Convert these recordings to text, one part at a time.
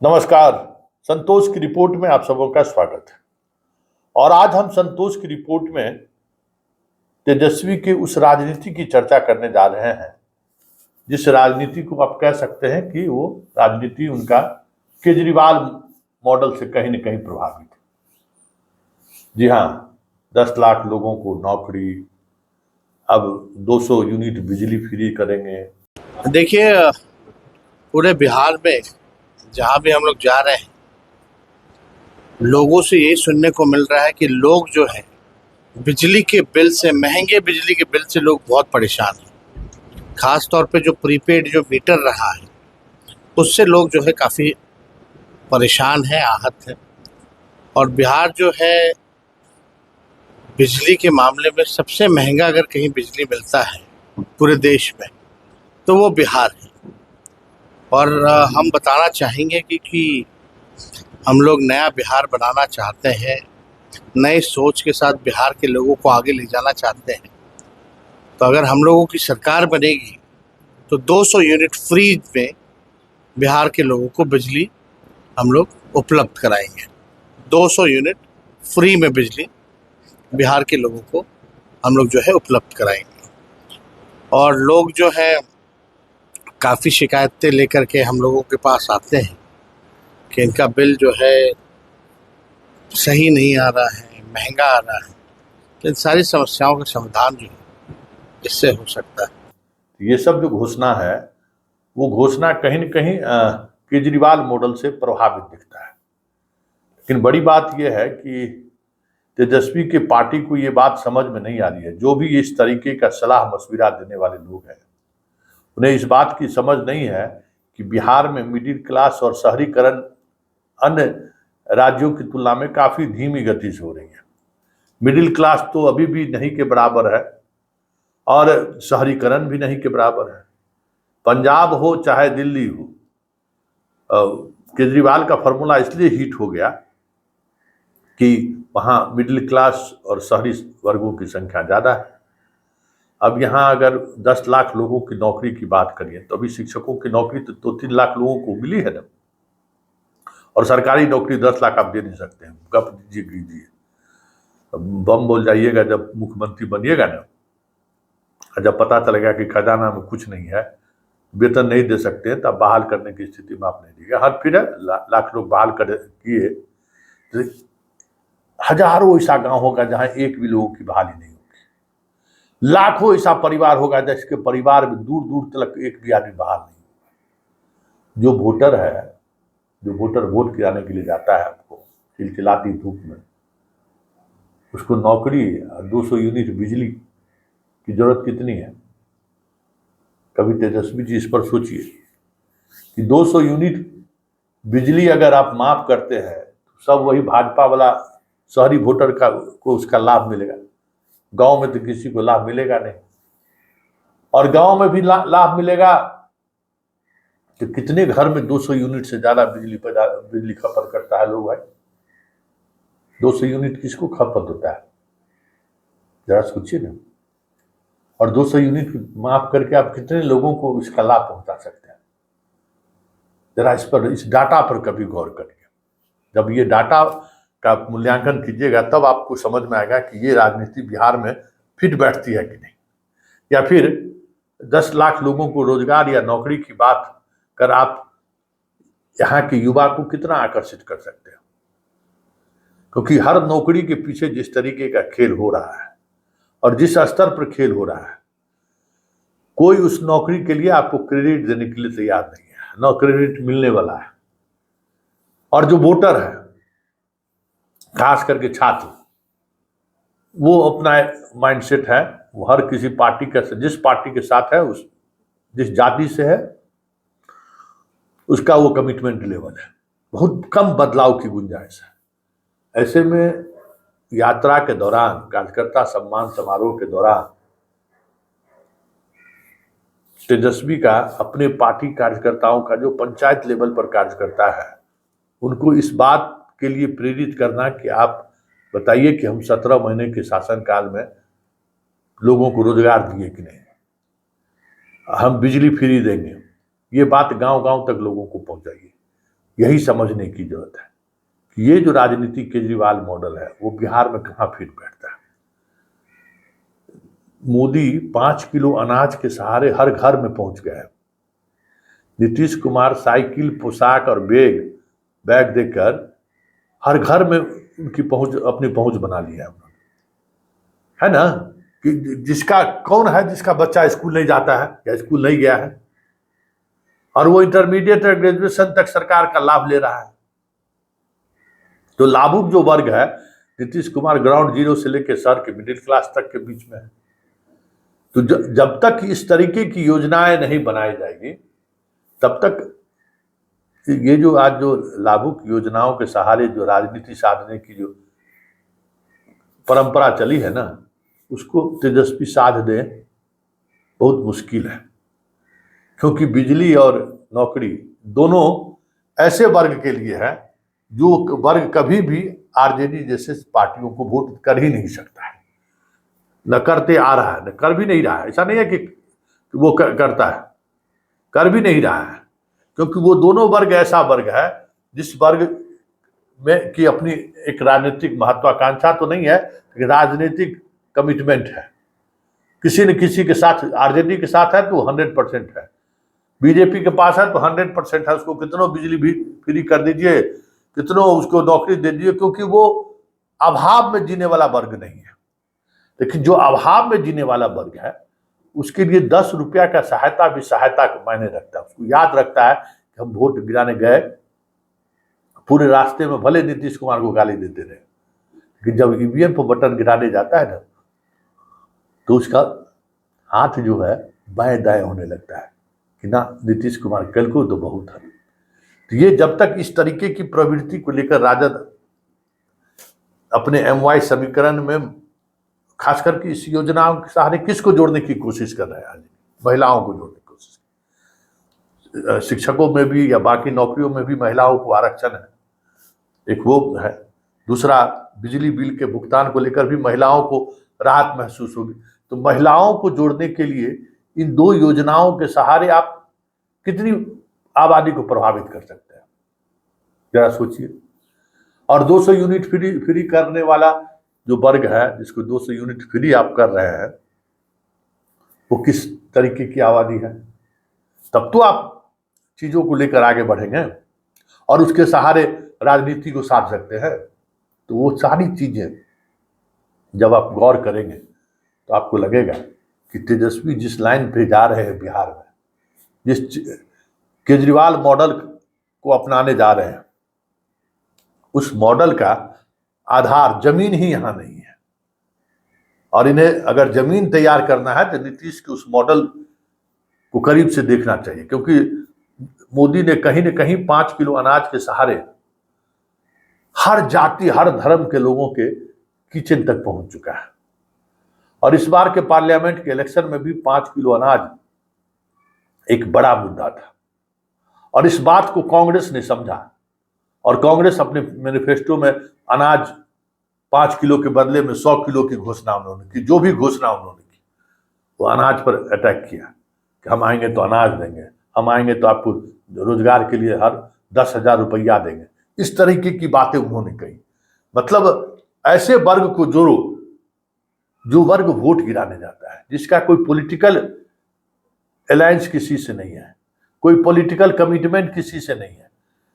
नमस्कार। संतोष की रिपोर्ट में आप सबों का स्वागत है। और आज हम संतोष की रिपोर्ट में तेजस्वी के उस राजनीति की चर्चा करने जा रहे हैं जिस राजनीति को आप कह सकते हैं कि वो राजनीति उनका केजरीवाल मॉडल से कहीं न कहीं प्रभावित है। जी हाँ, 10 लाख लोगों को नौकरी, अब 200 यूनिट बिजली फ्री करेंगे। देखिए, पूरे बिहार में जहाँ भी हम लोग जा रहे हैं, लोगों से ये सुनने को मिल रहा है कि लोग जो है बिजली के बिल से, महंगे बिजली के बिल से लोग बहुत परेशान हैं। खास तौर पे जो प्रीपेड जो मीटर रहा है उससे लोग जो है काफ़ी परेशान हैं, आहत हैं। और बिहार जो है बिजली के मामले में सबसे महंगा अगर कहीं बिजली मिलता है पूरे देश में तो वो बिहार है। और हम बताना चाहेंगे कि हम लोग नया बिहार बनाना चाहते हैं, नई सोच के साथ बिहार के लोगों को आगे ले जाना चाहते हैं। तो अगर हम लोगों की सरकार बनेगी तो 200 यूनिट फ्री में बिहार के लोगों को बिजली हम लोग उपलब्ध कराएंगे। 200 यूनिट फ्री में बिजली बिहार के लोगों को हम लोग जो है उपलब्ध कराएंगे। और लोग जो है काफ़ी शिकायतें लेकर के हम लोगों के पास आते हैं कि इनका बिल जो है सही नहीं आ रहा है, महंगा आ रहा है। तो इन सारी समस्याओं का समाधान जो है इससे हो सकता है। ये सब जो घोषणा है वो घोषणा कहीं न कहीं केजरीवाल मॉडल से प्रभावित दिखता है। लेकिन बड़ी बात यह है कि तेजस्वी के पार्टी को ये बात समझ में नहीं आ रही है। जो भी इस तरीके का सलाह मशविरा देने वाले लोग हैं उन्हें इस बात की समझ नहीं है कि बिहार में मिडिल क्लास और शहरीकरण अन्य राज्यों की तुलना में काफी धीमी गति से हो रही है। मिडिल क्लास तो अभी भी नहीं के बराबर है और शहरीकरण भी नहीं के बराबर है। पंजाब हो चाहे दिल्ली हो, केजरीवाल का फॉर्मूला इसलिए हिट हो गया कि वहाँ मिडिल क्लास और शहरी वर्गों की संख्या ज़्यादा है। अब यहाँ अगर 10 लाख लोगों की नौकरी की बात करिए तो अभी शिक्षकों की नौकरी तो 2-3 लाख लोगों को मिली है ना, और सरकारी नौकरी 10 लाख आप दे नहीं सकते हैं। गप दीजिए कीजिए, बम बोल जाइएगा जब मुख्यमंत्री बनिएगा ना, जब पता चलेगा कि खजाना में कुछ नहीं है, वेतन नहीं दे सकते हैं, तब बहाल करने की स्थिति में आप नहीं दीजिएगा। हाँ, फिर लाख लोग बहाल कर किए तो हजारों ऐसा गांव होगा जहां एक भी लोगों की बहाली नहीं होगी। लाखों ऐसा परिवार होगा जिसके परिवार में दूर दूर तक एक भी आदमी बहाल नहीं होगा। जो वोटर है, जो वोटर वोट गिराने के लिए जाता है आपको चिलचिलाती धूप में, उसको नौकरी 200 यूनिट बिजली की जरूरत कितनी है? कभी तेजस्वी जी इस पर सोचिए कि 200 यूनिट बिजली अगर आप माफ करते हैं तो सब वही भाजपा वाला शहरी वोटर का को उसका लाभ मिलेगा। गांव में तो किसी को लाभ मिलेगा नहीं। और गांव में भी लाभ मिलेगा तो कितने घर में 200 यूनिट से ज्यादा बिजली खपत करता है लोग भाई? 200 यूनिट किसको खपत होता है जरा सोचिए ना। और 200 यूनिट माफ करके आप कितने लोगों को इसका लाभ पहुंचा सकते हैं? जरा इस डाटा पर कभी गौर करिए। जब ये डाटा का मूल्यांकन कीजिएगा तब आपको समझ में आएगा कि ये राजनीति बिहार में फिट बैठती है कि नहीं। या फिर 10 लाख लोगों को रोजगार या नौकरी की बात कर आप यहाँ के युवा को कितना आकर्षित कर सकते हैं? क्योंकि हर नौकरी के पीछे जिस तरीके का खेल हो रहा है और जिस स्तर पर खेल हो रहा है, कोई उस नौकरी के लिए आपको क्रेडिट देने के लिए तैयार नहीं है, न क्रेडिट मिलने वाला है। और जो वोटर है, खास करके छात्र, वो अपना माइंडसेट है, वो हर किसी पार्टी का, जिस पार्टी के साथ है, उस जिस जाति से है, उसका वो कमिटमेंट लेवल है। बहुत कम बदलाव की गुंजाइश है। ऐसे में यात्रा के दौरान, कार्यकर्ता सम्मान समारोह के दौरान तेजस्वी का अपने पार्टी कार्यकर्ताओं का, जो पंचायत लेवल पर कार्यकर्ता है, उनको इस बात के लिए प्रेरित करना कि आप बताइए कि हम 17 महीने के शासनकाल में लोगों को रोजगार दिए कि नहीं, हम बिजली फ्री देंगे, ये बात गांव गांव तक लोगों को पहुंचाइए। यही समझने की जरूरत है कि ये जो राजनीति केजरीवाल मॉडल है वो बिहार में कहाँ फिट बैठता है। मोदी 5 किलो अनाज के सहारे हर घर में पहुंच गए। नीतीश कुमार साइकिल, पोशाक और बैग देकर हर घर में उनकी पहुंच, अपनी पहुंच बना ली है उन्होंने, है ना। कि जिसका कौन है जिसका बच्चा स्कूल नहीं जाता है या स्कूल नहीं गया है, और वो इंटरमीडिएट और ग्रेजुएशन तक सरकार का लाभ ले रहा है। तो लाभुक जो वर्ग है, नीतीश कुमार ग्राउंड जीरो से लेकर सर के मिडिल क्लास तक के बीच में है। तो जब तक इस तरीके की योजनाएं नहीं बनाई जाएगी तब तक ये जो आज जो लाभुक योजनाओं के सहारे जो राजनीति साधने की जो परंपरा चली है ना, उसको तेजस्वी साध दें बहुत मुश्किल है। क्योंकि बिजली और नौकरी दोनों ऐसे वर्ग के लिए है जो वर्ग कभी भी आरजेडी जैसे पार्टियों को वोट कर ही नहीं सकता है, न करते आ रहा है, न कर भी नहीं रहा है। ऐसा नहीं है कि वो करता है, कर भी नहीं रहा है, क्योंकि वो दोनों वर्ग ऐसा वर्ग है जिस वर्ग में की अपनी एक राजनीतिक महत्वाकांक्षा तो नहीं है, लेकिन राजनीतिक कमिटमेंट है। किसी न किसी के साथ, आरजेडी के साथ है तो 100% है, बीजेपी के पास है तो 100% है। उसको कितनों बिजली भी फ्री कर दीजिए, कितनों उसको नौकरी दे दीजिए, क्योंकि वो अभाव में जीने वाला वर्ग नहीं है। लेकिन जो अभाव में जीने वाला वर्ग है उसके लिए 10 रुपया का सहायता भी सहायता का मायने रखता है। उसको याद रखता है कि हम वोट गिराने गए, पूरे रास्ते में भले नीतीश कुमार को गाली देते रहे, लेकिन जब ईवीएम पर बटन गिराने जाता है ना तो उसका हाथ जो है बाएं दाएं होने लगता है कि ना नीतीश कुमार कल को तो बहुत है। तो ये जब तक इस तरीके की प्रवृत्ति को लेकर राजद अपने MY समीकरण में खास करके इस योजनाओं के सहारे किसको जोड़ने की कोशिश कर रहे हैं, आज महिलाओं को जोड़ने की कोशिश, शिक्षकों में भी या बाकी नौकरियों में भी महिलाओं को आरक्षण है, एक वो है। दूसरा, बिजली बिल के भुगतान को लेकर भी महिलाओं को राहत महसूस होगी। तो महिलाओं को जोड़ने के लिए इन दो योजनाओं के सहारे आप कितनी आबादी को प्रभावित कर सकते हैं, जरा सोचिए। और 200 यूनिट फ्री करने वाला जो वर्ग है, जिसको 200 यूनिट फ्री आप कर रहे हैं, वो किस तरीके की आबादी है, तब तो आप चीजों को लेकर आगे बढ़ेंगे और उसके सहारे राजनीति को साध सकते हैं। तो वो सारी चीजें जब आप गौर करेंगे तो आपको लगेगा कि तेजस्वी जिस लाइन पे जा रहे हैं बिहार में, जिस केजरीवाल मॉडल को अपनाने जा रहे हैं, उस मॉडल का आधार जमीन ही यहां नहीं है। और इन्हें अगर जमीन तैयार करना है तो नीतीश के उस मॉडल को करीब से देखना चाहिए, क्योंकि मोदी ने कहीं न कहीं 5 किलो अनाज के सहारे हर जाति, हर धर्म के लोगों के किचन तक पहुंच चुका है। और इस बार के पार्लियामेंट के इलेक्शन में भी 5 किलो अनाज एक बड़ा मुद्दा था, और इस बात को कांग्रेस ने समझा और कांग्रेस अपने मैनिफेस्टो में अनाज 5 किलो के बदले में 100 किलो की घोषणा उन्होंने की। जो भी घोषणा उन्होंने की वो अनाज पर अटैक किया कि हम आएंगे तो अनाज देंगे, हम आएंगे तो आपको रोजगार के लिए हर 10,000 रुपया देंगे। इस तरीके की बातें उन्होंने कही। मतलब ऐसे वर्ग को जोड़ो जो वर्ग वोट गिराने जाता है, जिसका कोई पॉलिटिकल अलायंस किसी से नहीं है, कोई पॉलिटिकल कमिटमेंट किसी से नहीं है।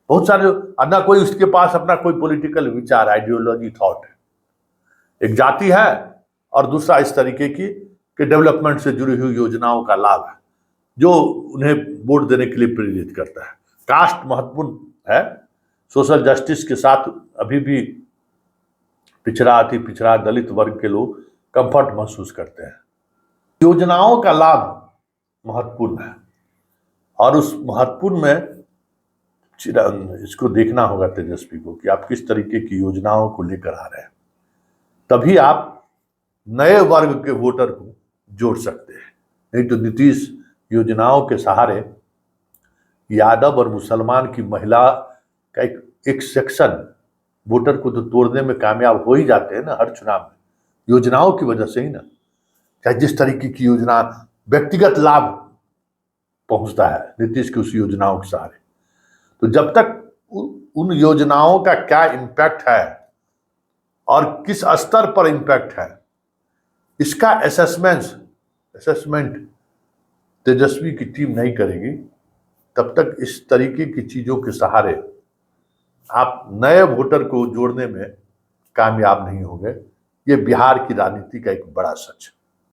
बहुत सारे, ना कोई उसके पास अपना कोई पॉलिटिकल विचार, आइडियोलॉजी, थॉट है। एक जाति है और दूसरा इस तरीके की कि डेवलपमेंट से जुड़ी हुई योजनाओं का लाभ है जो उन्हें वोट देने के लिए प्रेरित करता है। कास्ट महत्वपूर्ण है। सोशल जस्टिस के साथ अभी भी पिछड़ा, अति पिछड़ा, दलित वर्ग के लोग कंफर्ट महसूस करते हैं। योजनाओं का लाभ महत्वपूर्ण है और उस महत्वपूर्ण में इसको देखना होगा तेजस्वी को कि आप किस तरीके की योजनाओं को लेकर आ रहे हैं। तभी आप नए वर्ग के वोटर को जोड़ सकते हैं। नहीं तो नीतीश योजनाओं के सहारे यादव और मुसलमान की महिला का एक सेक्शन वोटर को तो तोड़ने में कामयाब हो ही जाते हैं ना हर चुनाव में, योजनाओं की वजह से ही ना। चाहे जिस तरीके की योजना व्यक्तिगत लाभ पहुंचता है नीतीश की उस योजनाओं के सहारे, तो जब तक उन योजनाओं का क्या इम्पैक्ट है और किस स्तर पर इम्पैक्ट है, इसका असेसमेंट तेजस्वी की टीम नहीं करेगी, तब तक इस तरीके की चीजों के सहारे आप नए वोटर को जोड़ने में कामयाब नहीं होंगे। ये बिहार की राजनीति का एक बड़ा सच है।